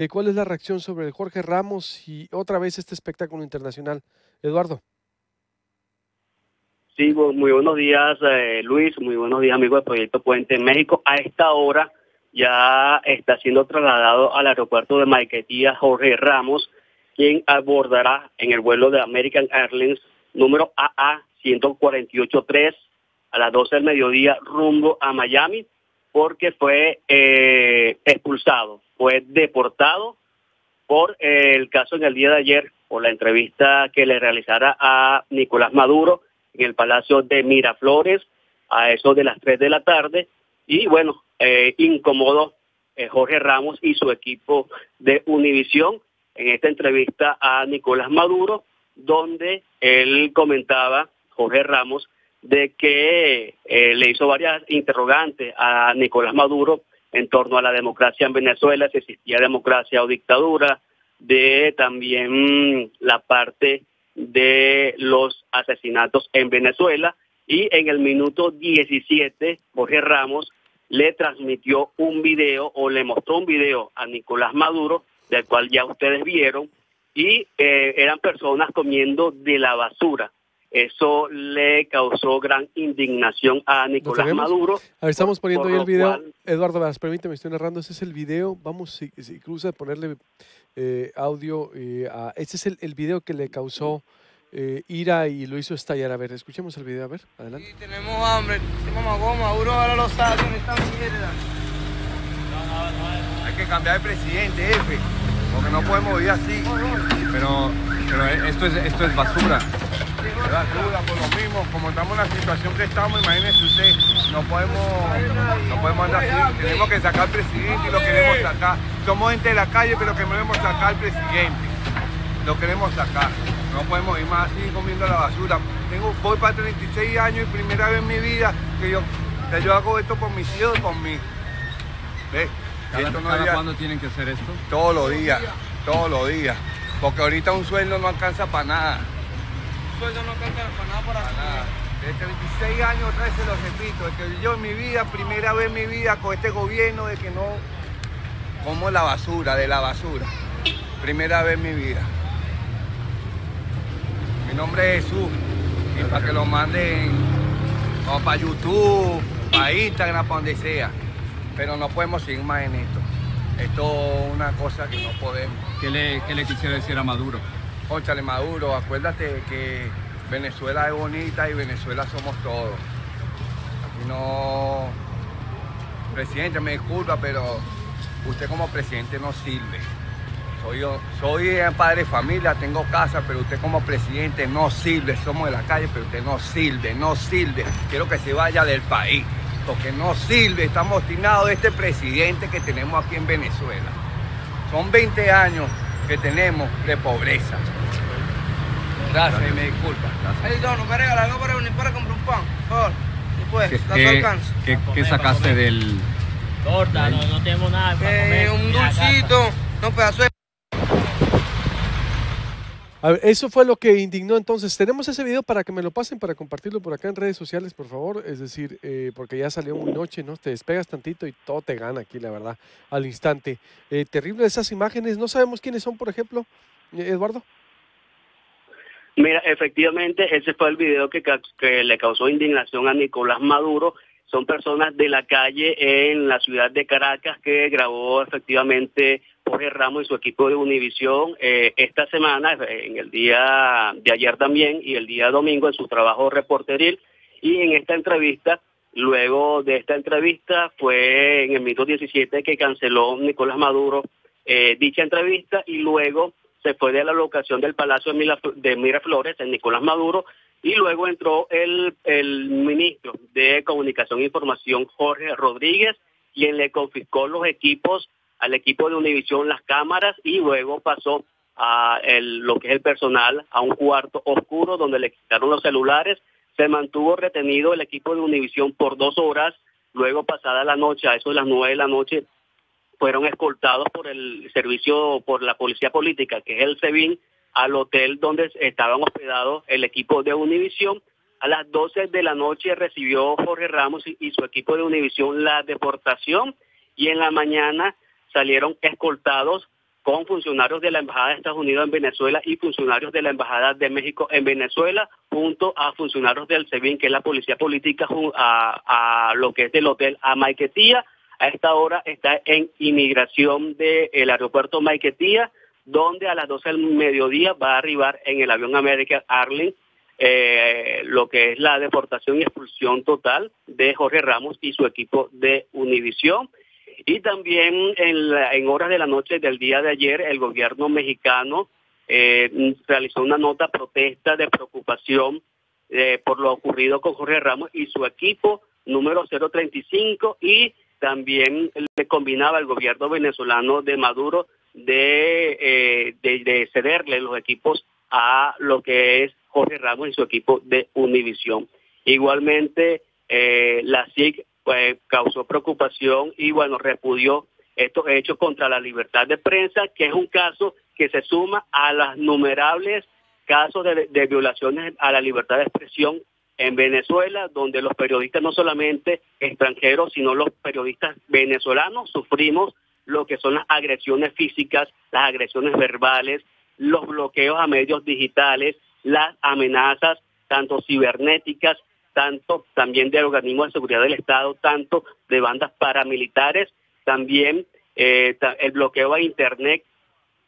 ¿Cuál es la reacción sobre el Jorge Ramos y otra vez este espectáculo internacional? Eduardo. Sí, muy buenos días, Luis, muy buenos días, amigos del Proyecto Puente en México. A esta hora ya está siendo trasladado al aeropuerto de Maiquetía Jorge Ramos, quien abordará en el vuelo de American Airlines número AA-1483 a las 12 del mediodía rumbo a Miami, porque fue expulsado, fue deportado por el caso en el día de ayer, por la entrevista que le realizara a Nicolás Maduro en el Palacio de Miraflores a eso de las 3 de la tarde. Y bueno, incomodó Jorge Ramos y su equipo de Univisión en esta entrevista a Nicolás Maduro, donde él comentaba, Jorge Ramos, de que le hizo varias interrogantes a Nicolás Maduro en torno a la democracia en Venezuela, si existía democracia o dictadura, de también la parte de los asesinatos en Venezuela, y en el minuto 17 Jorge Ramos le transmitió un video o le mostró un video a Nicolás Maduro, del cual ya ustedes vieron, y eran personas comiendo de la basura. Eso le causó gran indignación a ¿Lo Nicolás tenemos? Maduro, A ver, estamos poniendo por ahí el lo video. cual... Eduardo, permíteme, estoy narrando. Ese es el video. Vamos, si cruza, ponerle audio. Este es el video que le causó ira y lo hizo estallar. A ver, escuchemos el video. A ver, adelante. Sí, tenemos hambre, tenemos goma, Maduro ahora lo sabe en esta mierda. Hay que cambiar de presidente, jefe, porque no podemos vivir así. Pero esto es basura. Es basura por lo mismo, como estamos en la situación que estamos, imagínense usted, no podemos andar así. Tenemos que sacar al presidente y lo queremos sacar. Somos gente de la calle, pero queremos sacar al presidente. Lo queremos sacar. No podemos ir más así comiendo la basura. Voy para 36 años y primera vez en mi vida que yo hago esto por mis hijos y por mí. ¿Ves? ¿Cada cuándo tienen que hacer esto? Todos los días. Porque ahorita un sueldo no alcanza para nada. Un sueldo no alcanza para nada para nada. De 36 años otra vez se lo repito, es que yo en mi vida, primera vez en mi vida con este gobierno de que no como la basura, de la basura. Primera vez en mi vida. Mi nombre es Jesús. Y para que lo manden o para YouTube, para Instagram, para donde sea. Pero no podemos seguir más en esto. Esto es una cosa que no podemos. ¿Qué le quisiera decir a Maduro? Cónchale, Maduro, acuérdate que Venezuela es bonita y Venezuela somos todos. Aquí no... Presidente, me disculpa, pero usted como presidente no sirve. Soy padre de familia, tengo casa, pero usted como presidente no sirve. Somos de la calle, pero usted no sirve. Quiero que se vaya del país, porque no sirve. Estamos obstinados de este presidente que tenemos aquí en Venezuela. Son 20 años que tenemos de pobreza. Gracias y me disculpa. Hey, no me regala algo para venir para comprar un pan, por favor. Después, no alcanza. ¿Qué sacaste del...? Torta, no tenemos nada para comer. Un dulcito, no pedazo de... A ver, eso fue lo que indignó entonces. Tenemos ese video para que me lo pasen, para compartirlo por acá en redes sociales, por favor. Es decir, porque ya salió muy noche, ¿no? Te despegas tantito y todo te gana aquí, la verdad, al instante. Terrible esas imágenes. No sabemos quiénes son, por ejemplo, Eduardo. Mira, efectivamente, ese fue el video que le causó indignación a Nicolás Maduro. Son personas de la calle en la ciudad de Caracas que grabó efectivamente Jorge Ramos y su equipo de Univisión esta semana, en el día de ayer también y el día domingo en su trabajo reporteril. Y en esta entrevista, luego de esta entrevista, fue en el minuto 17 que canceló Nicolás Maduro dicha entrevista, y luego se fue de la locación del Palacio de Miraflores, en Nicolás Maduro, y luego entró el ministro de Comunicación e Información, Jorge Rodríguez, quien le confiscó los equipos al equipo de Univisión, las cámaras, y luego pasó a lo que es el personal a un cuarto oscuro donde le quitaron los celulares. Se mantuvo retenido el equipo de Univisión por 2 horas. Luego, pasada la noche, a eso de las 9 de la noche, fueron escoltados por el servicio, por la policía política, que es el SEBIN, al hotel donde estaban hospedados el equipo de Univisión. A las 12 de la noche recibió Jorge Ramos y su equipo de Univisión la deportación, y en la mañana salieron escoltados con funcionarios de la Embajada de Estados Unidos en Venezuela y funcionarios de la Embajada de México en Venezuela, junto a funcionarios del SEBIN, que es la Policía Política, a lo que es del Hotel a Maiquetía. A esta hora está en inmigración del aeropuerto Maiquetía, donde a las 12 del mediodía va a arribar en el avión American Airlines lo que es la deportación y expulsión total de Jorge Ramos y su equipo de Univisión. Y también en horas de la noche del día de ayer, el gobierno mexicano realizó una nota protesta de preocupación por lo ocurrido con Jorge Ramos y su equipo número 035, y también le combinaba el gobierno venezolano de Maduro de cederle los equipos a lo que es Jorge Ramos y su equipo de Univisión. Igualmente, la SIC causó preocupación y repudió estos hechos contra la libertad de prensa, que es un caso que se suma a las innumerables casos de violaciones a la libertad de expresión en Venezuela, donde los periodistas, no solamente extranjeros, sino los periodistas venezolanos, sufrimos lo que son las agresiones físicas, las agresiones verbales, los bloqueos a medios digitales, las amenazas, tanto cibernéticas, tanto también de organismos de seguridad del Estado, tanto de bandas paramilitares, también el bloqueo a Internet,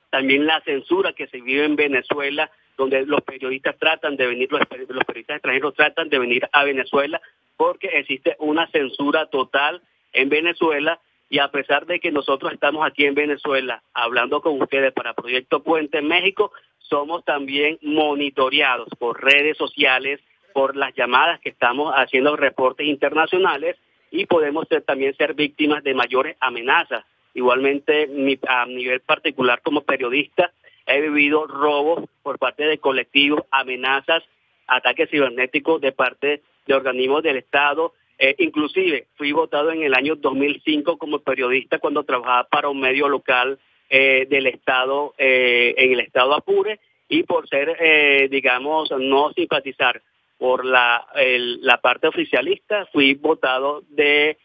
también la censura que se vive en Venezuela, donde los periodistas tratan de venir, los periodistas extranjeros tratan de venir a Venezuela, porque existe una censura total en Venezuela. Y a pesar de que nosotros estamos aquí en Venezuela hablando con ustedes para Proyecto Puente en México, somos también monitoreados por redes sociales, por las llamadas que estamos haciendo reportes internacionales, y podemos también ser víctimas de mayores amenazas. Igualmente, a nivel particular como periodista, he vivido robos por parte de colectivos, amenazas, ataques cibernéticos de parte de organismos del Estado. Inclusive fui votado en el año 2005 como periodista cuando trabajaba para un medio local del Estado, en el Estado Apure, y por ser, no simpatizar por la parte oficialista, fui votado del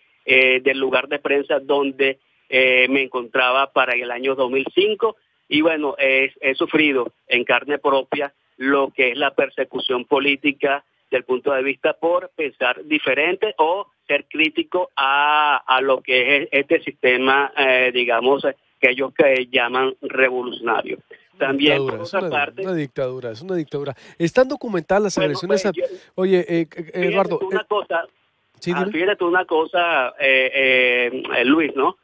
lugar de prensa donde me encontraba para el año 2005, y he sufrido en carne propia lo que es la persecución política del punto de vista por pensar diferente o ser crítico a lo que es este sistema, que ellos llaman revolucionario. También, por otra parte... Una dictadura, es una dictadura. Están documentadas las agresiones Oye, Eduardo... Fíjate una cosa, Luis, ¿no?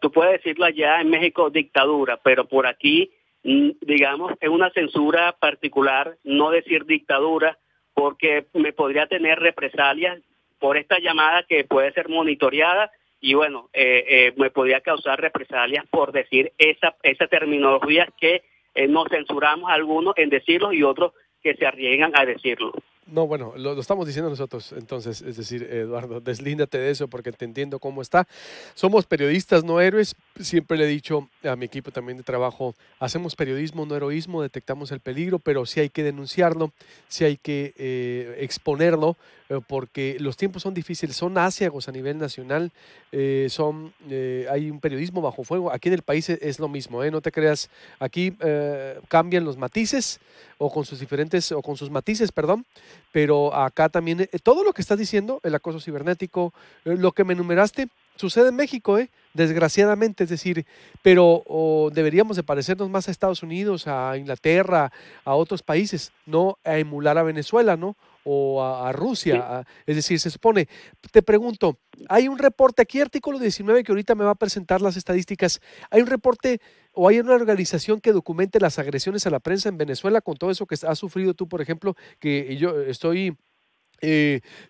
Tú puedes decirlo allá en México dictadura, pero por aquí, es una censura particular no decir dictadura, porque me podría tener represalias por esta llamada que puede ser monitoreada, y me podría causar represalias por decir esa terminología que nos censuramos algunos en decirlo y otros que se arriesgan a decirlo. No, lo estamos diciendo nosotros, entonces, es decir, Eduardo, deslíndate de eso porque te entiendo cómo está. Somos periodistas, no héroes. Siempre le he dicho a mi equipo también de trabajo, hacemos periodismo, no heroísmo, detectamos el peligro, pero sí hay que denunciarlo, sí hay que exponerlo, porque los tiempos son difíciles, son aciagos a nivel nacional, hay un periodismo bajo fuego. Aquí en el país es lo mismo, no te creas, aquí cambian los matices o con sus matices, pero acá también todo lo que estás diciendo, el acoso cibernético, lo que me enumeraste, sucede en México, desgraciadamente, es decir, pero deberíamos de parecernos más a Estados Unidos, a Inglaterra, a otros países, no a emular a Venezuela, ¿no? O a Rusia, es decir, se supone. Te pregunto, hay un reporte aquí, artículo 19, que ahorita me va a presentar las estadísticas. Hay un reporte o hay una organización que documente las agresiones a la prensa en Venezuela con todo eso que has sufrido tú, por ejemplo, que yo estoy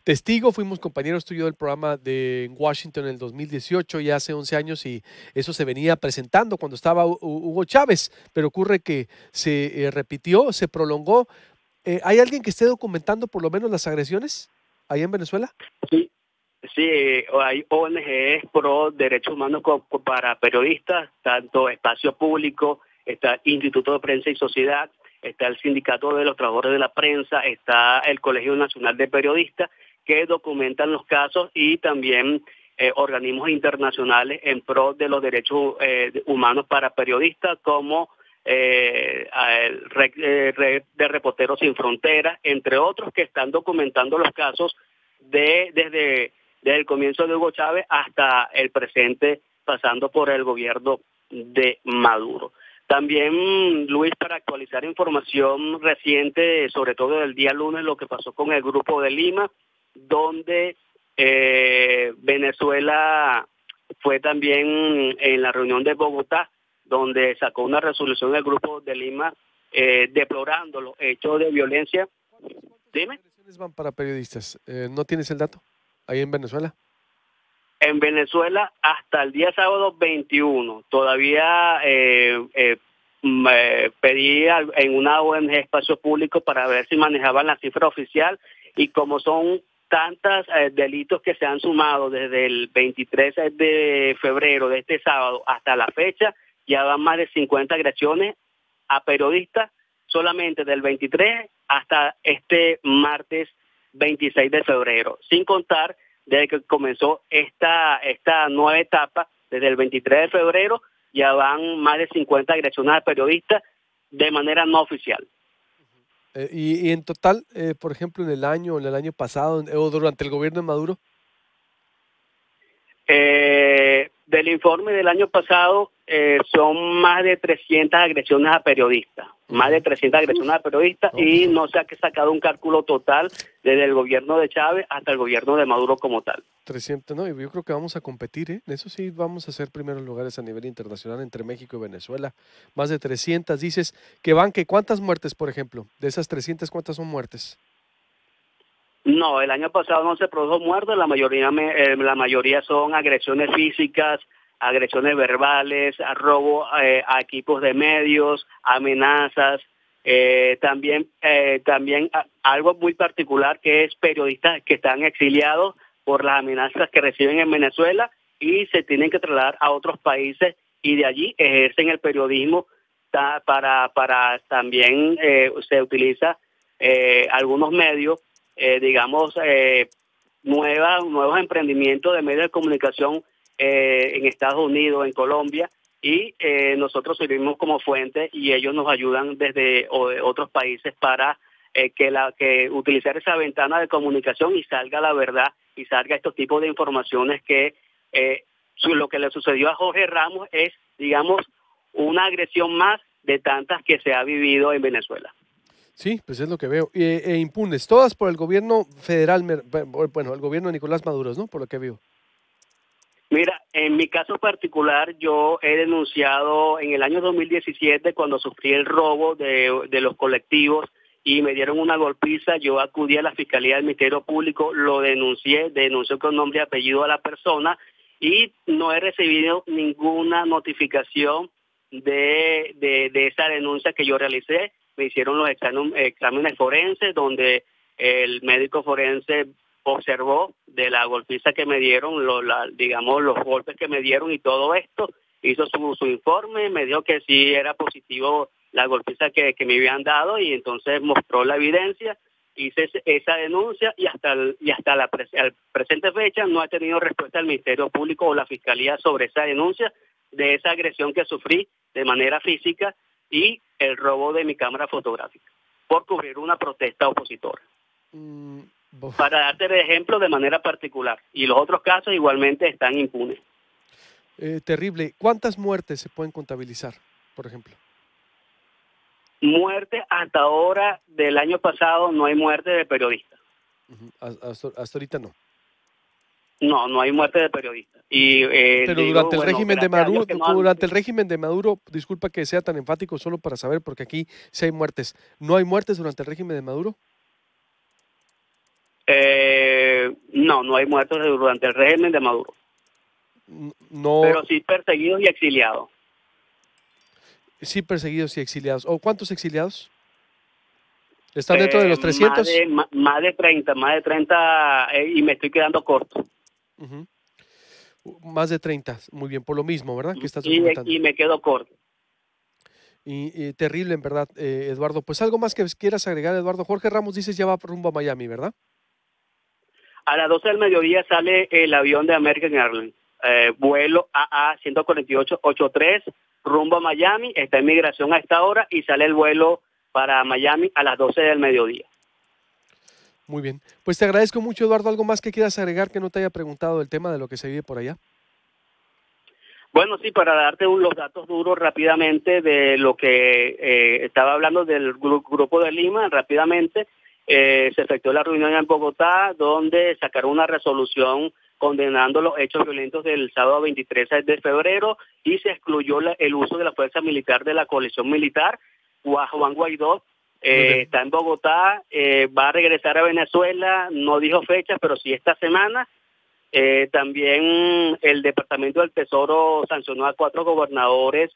testigo, fuimos compañeros tú y yo del programa en Washington en el 2018, ya hace 11 años, y eso se venía presentando cuando estaba Hugo Chávez, pero ocurre que se repitió, se prolongó. ¿Hay alguien que esté documentando por lo menos las agresiones ahí en Venezuela? Sí, hay ONGs pro derechos humanos para periodistas, tanto Espacio Público, está el Instituto de Prensa y Sociedad, está el Sindicato de los Trabajadores de la Prensa, está el Colegio Nacional de Periodistas, que documentan los casos, y también organismos internacionales en pro de los derechos humanos para periodistas, como Red de Reporteros Sin Fronteras, entre otros, que están documentando los casos desde el comienzo de Hugo Chávez hasta el presente, pasando por el gobierno de Maduro. También, Luis, para actualizar información reciente, sobre todo del día lunes, lo que pasó con el Grupo de Lima, donde Venezuela fue también en la reunión de Bogotá, donde sacó una resolución del Grupo de Lima deplorando los hechos de violencia. Dime. ¿Cuántas van para periodistas? ¿No tienes el dato ahí en Venezuela? En Venezuela hasta el día sábado 21. Todavía pedí en una ONG Espacio Público para ver si manejaban la cifra oficial, y como son tantos delitos que se han sumado desde el 23 de febrero de este sábado hasta la fecha, ya van más de 50 agresiones a periodistas solamente del 23 hasta este martes 26 de febrero, sin contar desde que comenzó esta nueva etapa, desde el 23 de febrero ya van más de 50 agresiones a periodistas de manera no oficial. Y en total, por ejemplo, en el año pasado o durante el gobierno de Maduro. Del informe del año pasado son más de 300 agresiones a periodistas, y no se ha sacado un cálculo total desde el gobierno de Chávez hasta el gobierno de Maduro como tal. 300, no, yo creo que vamos a competir, ¿eh? En eso sí vamos a ser primeros lugares a nivel internacional entre México y Venezuela. Más de 300, dices que van, que ¿cuántas muertes, por ejemplo? De esas 300, ¿cuántas son muertes? No, el año pasado no se produjo muertes, la mayoría son agresiones físicas, agresiones verbales, robo a equipos de medios, amenazas, también algo muy particular, que es periodistas que están exiliados por las amenazas que reciben en Venezuela y se tienen que trasladar a otros países, y de allí ejercen el periodismo para también se utiliza algunos medios, nuevos emprendimientos de medios de comunicación en Estados Unidos, en Colombia, y nosotros servimos como fuente y ellos nos ayudan desde otros países para que utilizar esa ventana de comunicación y salga la verdad y salga estos tipos de informaciones que lo que le sucedió a Jorge Ramos es, una agresión más de tantas que se ha vivido en Venezuela. Sí, pues es lo que veo. Impunes, todas por el gobierno federal, bueno, el gobierno de Nicolás Maduro, ¿no? Por lo que veo. Mira, en mi caso particular, yo he denunciado en el año 2017, cuando sufrí el robo de los colectivos y me dieron una golpiza, yo acudí a la Fiscalía del Ministerio Público, lo denuncié con nombre y apellido a la persona, y no he recibido ninguna notificación de esa denuncia que yo realicé. Me hicieron los exámenes forenses, donde el médico forense observó de la golpiza que me dieron, los golpes que me dieron y todo esto, hizo su informe, me dijo que sí era positivo la golpiza que me habían dado, y entonces mostró la evidencia, hice esa denuncia, y hasta la presente fecha no he tenido respuesta del Ministerio Público o la Fiscalía sobre esa denuncia de esa agresión que sufrí de manera física y el robo de mi cámara fotográfica por cubrir una protesta opositora. Para darte el ejemplo de manera particular, y los otros casos igualmente están impunes. Terrible. ¿Cuántas muertes se pueden contabilizar, por ejemplo? Muerte hasta ahora del año pasado no hay muerte de periodistas. Hasta ahorita no. No hay muerte de periodistas. Pero durante el régimen de Maduro, durante el régimen de Maduro, disculpa que sea tan enfático, solo para saber, porque aquí sí hay muertes. ¿No hay muertes durante el régimen de Maduro? No hay muertes durante el régimen de Maduro. No. Pero sí perseguidos y exiliados. Sí, perseguidos y exiliados. ¿O cuántos exiliados? ¿Están dentro de los 300? Más de 30, y me estoy quedando corto. Más de 30, muy bien, por lo mismo, ¿verdad? Que estás documentando. Y me quedo corto. Y terrible, en verdad, Eduardo. Pues algo más que quieras agregar, Eduardo. Jorge Ramos, dices, ya va rumbo a Miami, ¿verdad? A las 12 del mediodía sale el avión de American Airlines, vuelo AA-148-83, rumbo a Miami, está en migración a esta hora y sale el vuelo para Miami a las 12 del mediodía. Muy bien. Pues te agradezco mucho, Eduardo. ¿Algo más que quieras agregar que no te haya preguntado del tema de lo que se vive por allá? Bueno, sí, para darte los datos duros rápidamente de lo que estaba hablando del Grupo de Lima, rápidamente, se efectuó la reunión en Bogotá, donde sacaron una resolución condenando los hechos violentos del sábado 23 de febrero y se excluyó el uso de la fuerza militar de la coalición militar. Juan Guaidó está en Bogotá, va a regresar a Venezuela, no dijo fecha, pero sí esta semana. También el Departamento del Tesoro sancionó a 4 gobernadores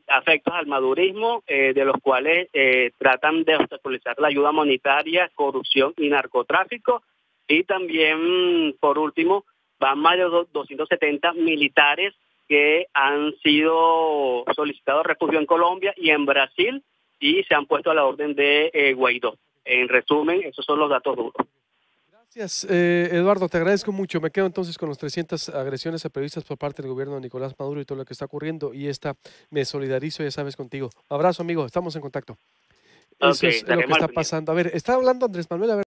afectos al madurismo, de los cuales tratan de obstaculizar la ayuda monetaria, corrupción y narcotráfico. Y también, por último, van más de 270 militares que han sido solicitados refugio en Colombia y en Brasil y se han puesto a la orden de Guaidó. En resumen, esos son los datos duros. Gracias, Eduardo, te agradezco mucho. Me quedo entonces con los 300 agresiones a periodistas por parte del gobierno de Nicolás Maduro y todo lo que está ocurriendo, y me solidarizo, ya sabes, contigo. Abrazo, amigo, estamos en contacto. Eso es lo que está pasando. A ver, está hablando Andrés Manuel, a ver.